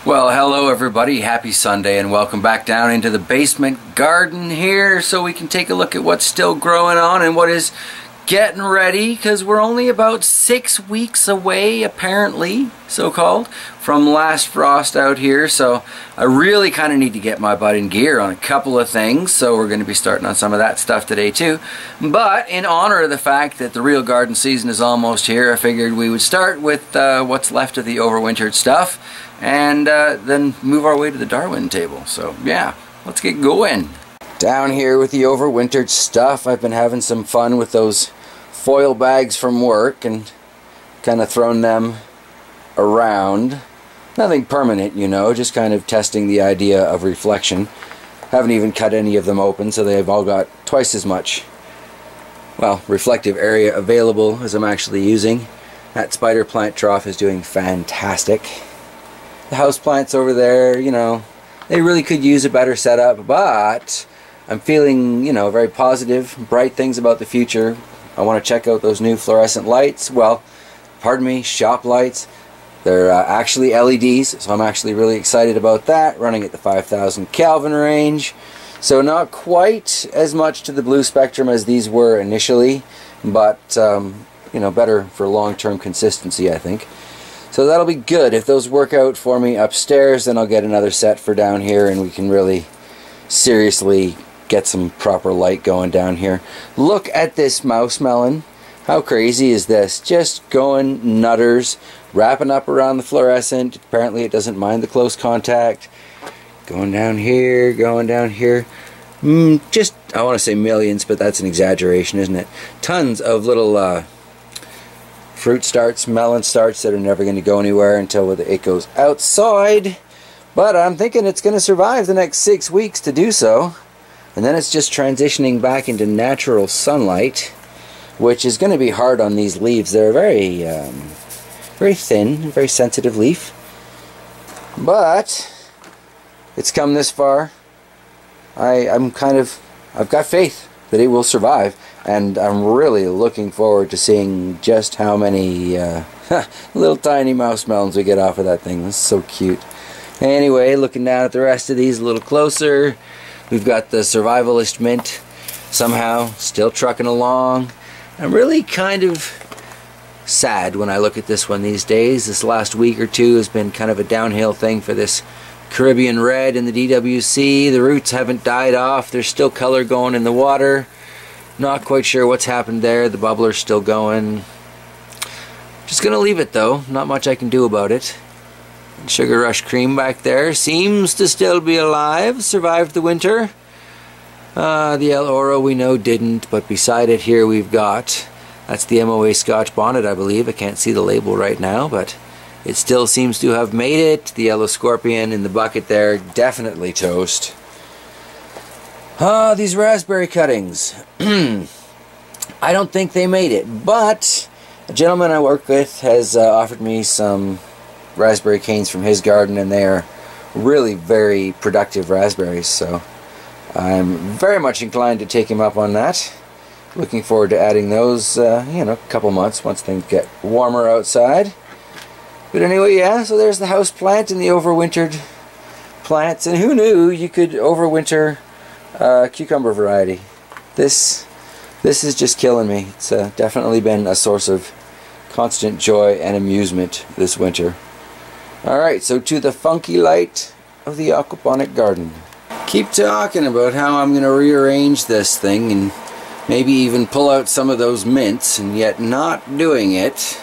Well, hello everybody, happy Sunday and welcome back down into the basement garden here so we can take a look at what's still growing on and what is getting ready, because we're only about 6 weeks away, apparently, so-called, from last frost out here. So I really kind of need to get my butt in gear on a couple of things, so we're going to be starting on some of that stuff today too. But in honor of the fact that the real garden season is almost here, I figured we would start with what's left of the overwintered stuff and then move our way to the Darwin table. So yeah, let's get going. Down here with the overwintered stuff, I've been having some fun with those foil bags from work and kind of thrown them around. Nothing permanent, you know, just kind of testing the idea of reflection. Haven't even cut any of them open, so they've all got twice as much, well, reflective area available as I'm actually using. That spider plant trough is doing fantastic. The house plants over there, you know, they really could use a better setup, but I'm feeling, you know, very positive, bright things about the future. I want to check out those new fluorescent lights. Well, pardon me, shop lights. They're actually LEDs, so I'm actually really excited about that, running at the 5,000 Kelvin range. So not quite as much to the blue spectrum as these were initially, but, you know, better for long-term consistency, I think. So that'll be good. If those work out for me upstairs, then I'll get another set for down here and we can really seriously get some proper light going down here. Look at this mouse melon. How crazy is this? Just going nutters, wrapping up around the fluorescent. Apparently it doesn't mind the close contact. Going down here, going down here. Just, I want to say millions, but that's an exaggeration, isn't it? Tons of little fruit starts, melon starts that are never going to go anywhere until it goes outside. But I'm thinking it's going to survive the next 6 weeks to do so. And then it's just transitioning back into natural sunlight, which is going to be hard on these leaves. They're very, very thin, very sensitive leaf. But it's come this far. I've got faith that it will survive. And I'm really looking forward to seeing just how many little tiny mouse melons we get off of that thing. That's so cute. Anyway, looking down at the rest of these a little closer, we've got the survivalist mint somehow still trucking along. I'm really kind of sad when I look at this one these days. This last week or two has been kind of a downhill thing for this Caribbean red in the DWC. The roots haven't died off. There's still color going in the water. Not quite sure what's happened there. The bubbler's still going. Just gonna leave it though. Not much I can do about it. Sugar Rush Cream back there seems to still be alive. Survived the winter. The El Oro we know didn't, but beside it here we've got, that's the MOA Scotch Bonnet, I believe. I can't see the label right now, but it still seems to have made it. The Yellow Scorpion in the bucket there, definitely toast. These raspberry cuttings. I don't think they made it, but a gentleman I work with has offered me some raspberry canes from his garden, and they are really very productive raspberries, so I'm very much inclined to take him up on that. Looking forward to adding those, you know, a couple months once things get warmer outside. But anyway, yeah, so there's the house plant and the overwintered plants, and who knew you could overwinter cucumber variety. This is just killing me. It's definitely been a source of constant joy and amusement this winter. Alright, so to the funky light of the aquaponic garden. Keep talking about how I'm going to rearrange this thing and maybe even pull out some of those mints, and yet not doing it.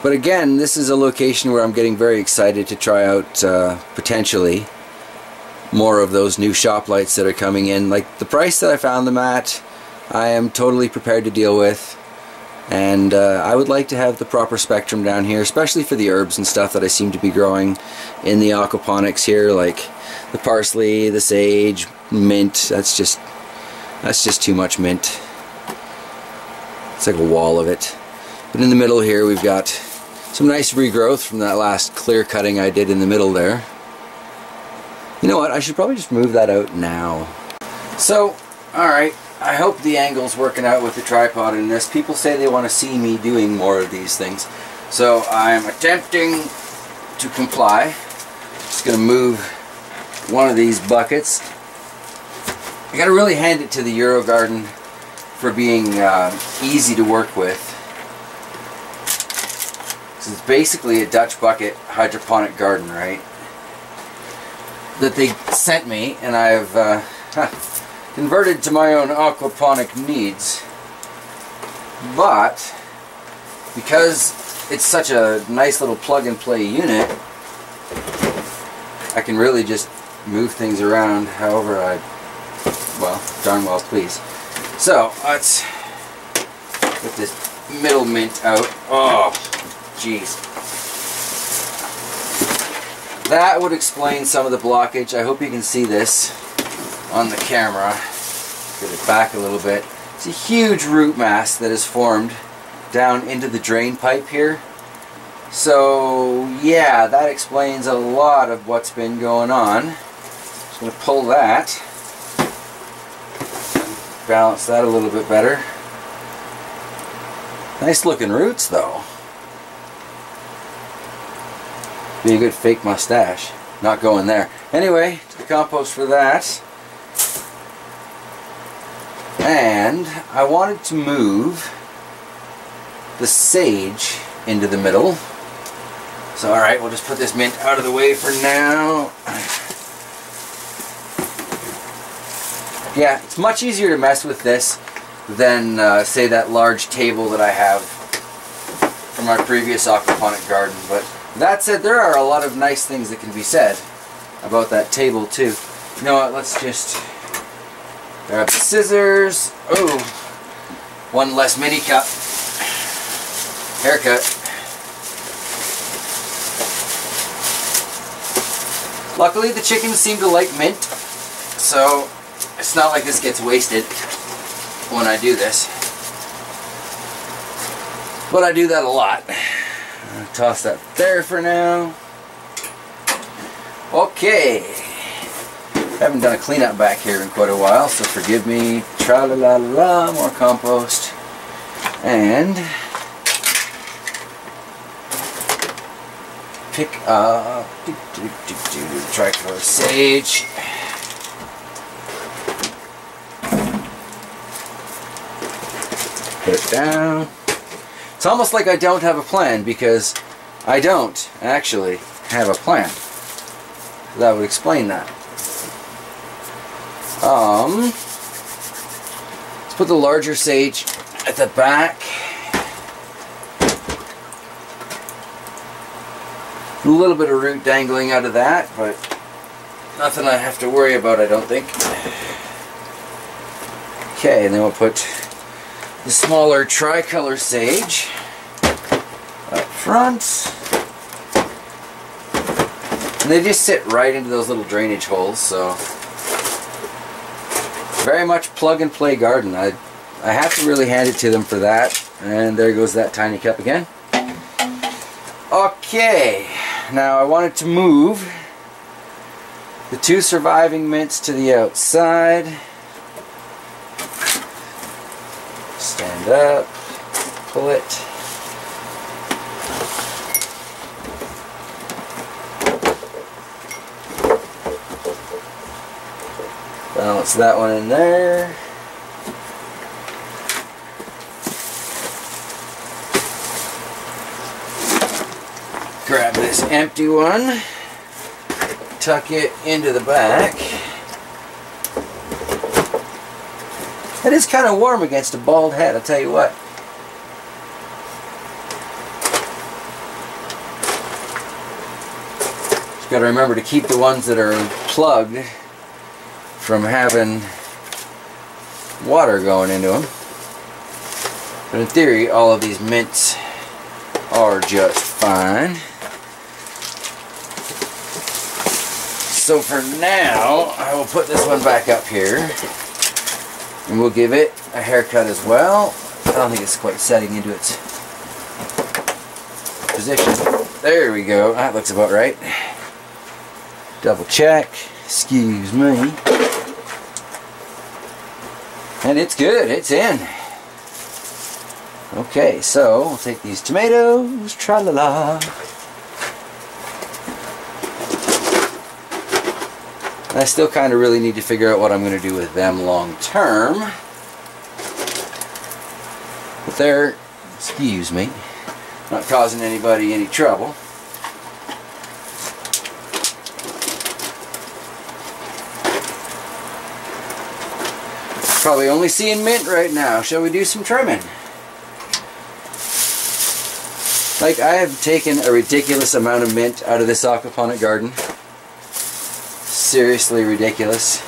But again, this is a location where I'm getting very excited to try out potentially more of those new shop lights that are coming in. Like the price that I found them at, I am totally prepared to deal with. And I would like to have the proper spectrum down here, especially for the herbs and stuff that I seem to be growing in the aquaponics here, like the parsley, the sage, mint. That's just too much mint. It's like a wall of it. But in the middle here we've got some nice regrowth from that last clear cutting I did in the middle there. You know what, I should probably just move that out now. So, alright, I hope the angle's working out with the tripod in this. People say they want to see me doing more of these things. So I'm attempting to comply. Just gonna move one of these buckets. I gotta really hand it to the Euro Garden for being easy to work with. So it's basically a Dutch bucket hydroponic garden, right? That they sent me, and I've converted to my own aquaponic needs. But because it's such a nice little plug-and-play unit, I can really just move things around however I, well, darn well please. So let's get this middle mint out. Oh, jeez. That would explain some of the blockage. I hope you can see this on the camera. Get it back a little bit. It's a huge root mass that is formed down into the drain pipe here. So yeah, that explains a lot of what's been going on. Just going to pull that. Balance that a little bit better. Nice looking roots though. Be a good fake mustache. Not going there. Anyway, to the compost for that. And I wanted to move the sage into the middle. So alright, we'll just put this mint out of the way for now. Yeah, it's much easier to mess with this than say that large table that I have from my previous aquaponic garden. But that said, there are a lot of nice things that can be said about that table too. You know what, let's just grab the scissors. Oh, one less mini cup. Haircut. Luckily the chickens seem to like mint, so it's not like this gets wasted when I do this. But I do that a lot. I'll toss that there for now. Okay. Haven't done a cleanup back here in quite a while, so forgive me. Tra-la-la-la, more compost. And pick up tricolor sage. Put it down. It's almost like I don't have a plan, because I don't actually have a plan. That would explain that. Let's put the larger sage at the back. A little bit of root dangling out of that, but nothing I have to worry about, I don't think. Okay, and then we'll put the smaller tricolor sage up front. And they just sit right into those little drainage holes, so very much plug and play garden. I have to really hand it to them for that. And there goes that tiny cup again. Okay, now I wanted to move the two surviving mints to the outside. Stand up, pull it. Balance that one in there. Grab this empty one, tuck it into the back. It is kind of warm against a bald head, I'll tell you what. Just got to remember to keep the ones that are plugged from having water going into them. But in theory, all of these mints are just fine. So for now, I will put this one back up here. And we'll give it a haircut as well. I don't think it's quite setting into its position. There we go. That looks about right. Double check. Excuse me. And it's good. It's in. Okay, so we'll take these tomatoes. Tra-la-la. I still kind of really need to figure out what I'm going to do with them long term. But they're, excuse me, not causing anybody any trouble. Probably only seeing mint right now. Shall we do some trimming? Like, I have taken a ridiculous amount of mint out of this aquaponic garden. Seriously ridiculous.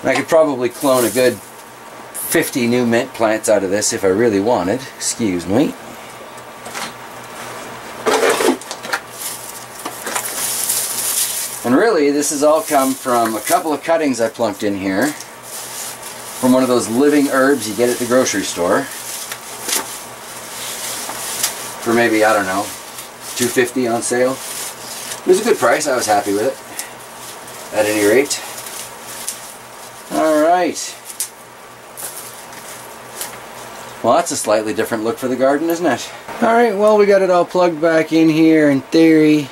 I could probably clone a good 50 new mint plants out of this if I really wanted. Excuse me. And really, this has all come from a couple of cuttings I plunked in here from one of those living herbs you get at the grocery store for maybe, I don't know, $2.50 on sale. It was a good price. I was happy with it, at any rate. Alright. Well, that's a slightly different look for the garden, isn't it? Alright, well, we got it all plugged back in here. In theory,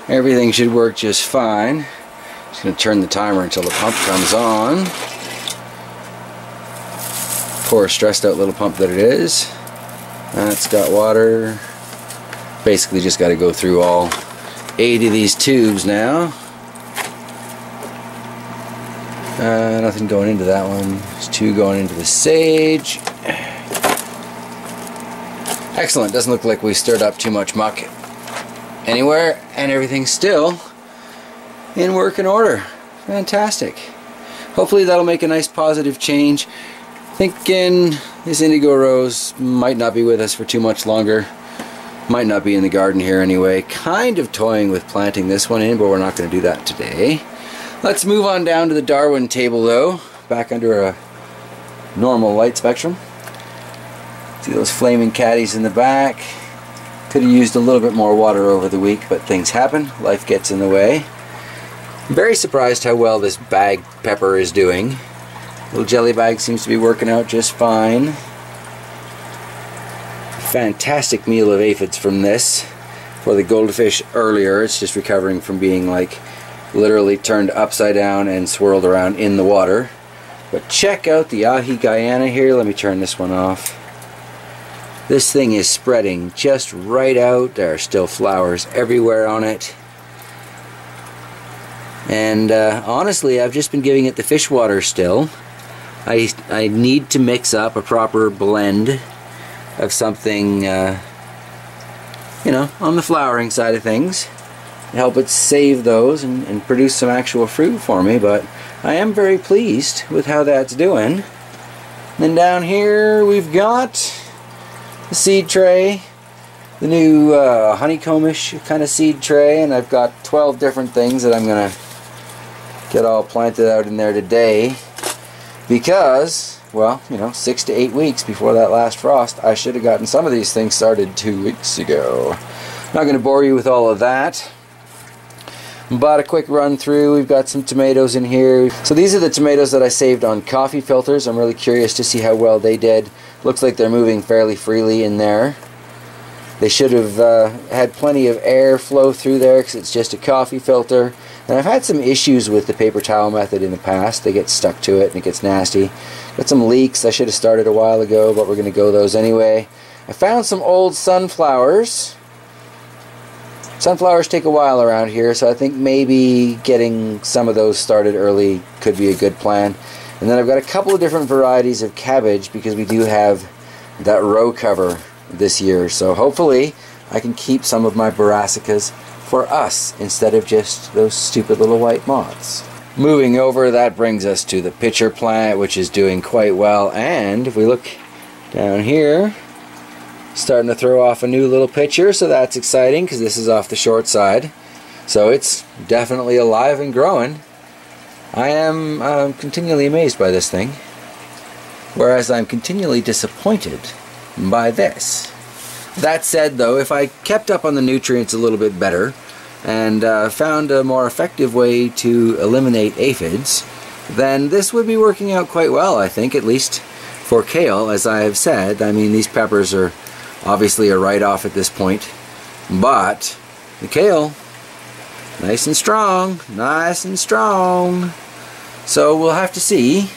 everything should work just fine. Just going to turn the timer until the pump comes on. Poor stressed out little pump that it is. That's got water. Basically just got to go through all 8 of these tubes now. Nothing going into that one. There's 2 going into the sage. Excellent. Doesn't look like we stirred up too much muck anywhere, and everything's still in working order. Fantastic. Hopefully that'll make a nice positive change. Thinking this indigo rose might not be with us for too much longer. Might not be in the garden here anyway. Kind of toying with planting this one in, but we're not going to do that today. Let's move on down to the Darwin table though, back under a normal light spectrum. See those flaming caddies in the back. Could have used a little bit more water over the week, but things happen. Life gets in the way. I'm very surprised how well this bag pepper is doing. Little jelly bag seems to be working out just fine. Fantastic meal of aphids from this. For the goldfish earlier, it's just recovering from being like literally turned upside down and swirled around in the water. But check out the ahi Guyana here. Let me turn this one off. This thing is spreading just right out. There are still flowers everywhere on it. And honestly, I've just been giving it the fish water still. I need to mix up a proper blend of something, you know, on the flowering side of things. Help it save those and produce some actual fruit for me, but I am very pleased with how that's doing. And then down here we've got the seed tray, the new honeycombish kind of seed tray, and I've got 12 different things that I'm gonna get all planted out in there today because, well, you know, 6 to 8 weeks before that last frost, I should have gotten some of these things started 2 weeks ago. Not going to bore you with all of that, but a quick run through. We've got some tomatoes in here. So these are the tomatoes that I saved on coffee filters. I'm really curious to see how well they did. Looks like they're moving fairly freely in there. They should have had plenty of air flow through there because it's just a coffee filter. And I've had some issues with the paper towel method in the past. They get stuck to it and it gets nasty. Got some leaks I should have started a while ago, but we're going to go those anyway. I found some old sunflowers. Sunflowers take a while around here, so I think maybe getting some of those started early could be a good plan. And then I've got a couple of different varieties of cabbage because we do have that row cover this year. So hopefully I can keep some of my brassicas for us instead of just those stupid little white moths. Moving over, that brings us to the pitcher plant, which is doing quite well. And if we look down here, starting to throw off a new little pitcher, so that's exciting because this is off the short side. So it's definitely alive and growing. I am continually amazed by this thing, whereas I'm continually disappointed by this. That said though, if I kept up on the nutrients a little bit better and found a more effective way to eliminate aphids, then this would be working out quite well, I think, at least for kale. As I have said, I mean, these peppers are obviously a write-off at this point. But the kale, nice and strong, nice and strong. So we'll have to see.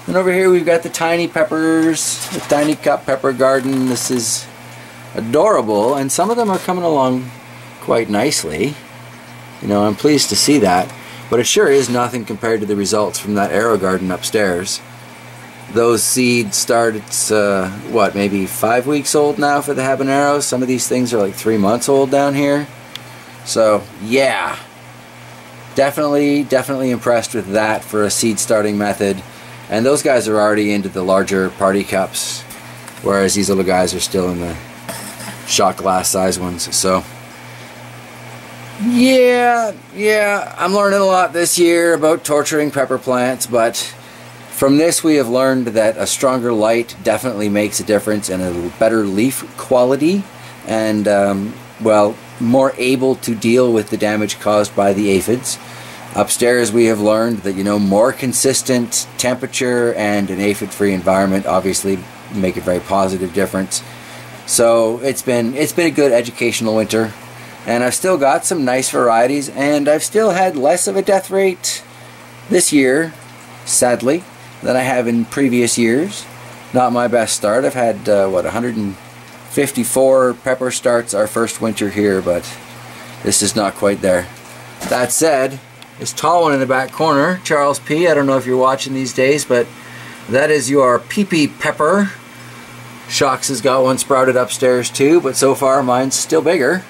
And over here we've got the tiny peppers, the tiny cup pepper garden. This is adorable, and some of them are coming along quite nicely. You know, I'm pleased to see that. But it sure is nothing compared to the results from that arrow garden upstairs. Those seeds start, it's what, maybe 5 weeks old now for the habaneros. Some of these things are like 3 months old down here. So yeah, definitely impressed with that for a seed starting method. And those guys are already into the larger party cups, whereas these little guys are still in the shot glass size ones. So yeah, I'm learning a lot this year about torturing pepper plants, but from this we have learned that a stronger light definitely makes a difference in a better leaf quality, and well, more able to deal with the damage caused by the aphids. Upstairs we have learned that, you know, more consistent temperature and an aphid-free environment obviously make a very positive difference. So it's been a good educational winter. And I've still got some nice varieties, and I've still had less of a death rate this year, sadly, than I have in previous years. Not my best start. I've had, what, 154 pepper starts our first winter here, but this is not quite there. That said, this tall one in the back corner, Charles P., I don't know if you're watching these days, but that is your pea pepper. Shocks has got one sprouted upstairs too, but so far mine's still bigger.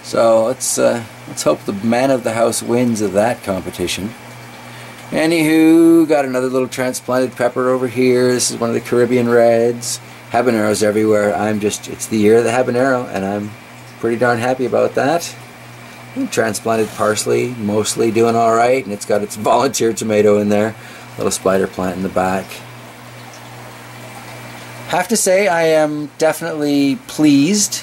So let's hope the man of the house wins of that competition. Anywho, got another little transplanted pepper over here. This is one of the Caribbean Reds. Habaneros everywhere. It's the year of the habanero, and I'm pretty darn happy about that. Transplanted parsley, mostly doing alright, and it's got its volunteer tomato in there. Little spider plant in the back. Have to say, I am definitely pleased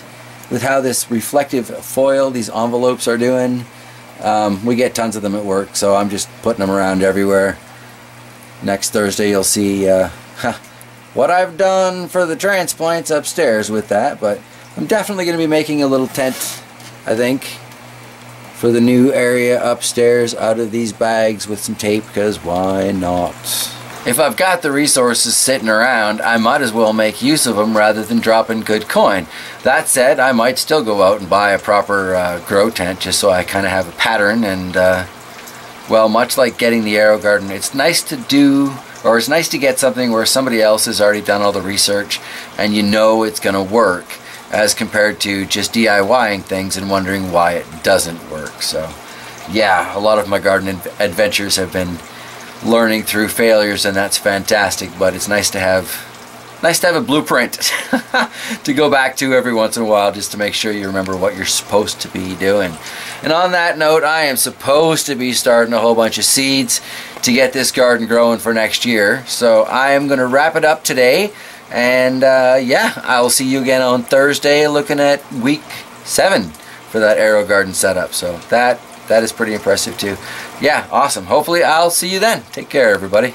with how this reflective foil, these envelopes are doing. We get tons of them at work, so I'm just putting them around everywhere. Next Thursday you'll see what I've done for the transplants upstairs with that, but I'm definitely going to be making a little tent, I think, for the new area upstairs out of these bags with some tape, because why not? If I've got the resources sitting around, I might as well make use of them rather than dropping good coin. That said, I might still go out and buy a proper grow tent just so I kind of have a pattern, and well, much like getting the arrow garden, it's nice to do, or it's nice to get something where somebody else has already done all the research and you know it's going to work, as compared to just DIYing things and wondering why it doesn't work. So yeah, a lot of my garden adventures have been learning through failures, and that's fantastic, but it's nice to have a blueprint to go back to every once in a while, just to make sure you remember what you're supposed to be doing. And on that note, I am supposed to be starting a whole bunch of seeds to get this garden growing for next year, so I am going to wrap it up today, and yeah, I'll see you again on Thursday looking at week 7 for that arrow garden setup. So that is pretty impressive too. Yeah, awesome. Hopefully I'll see you then. Take care, everybody.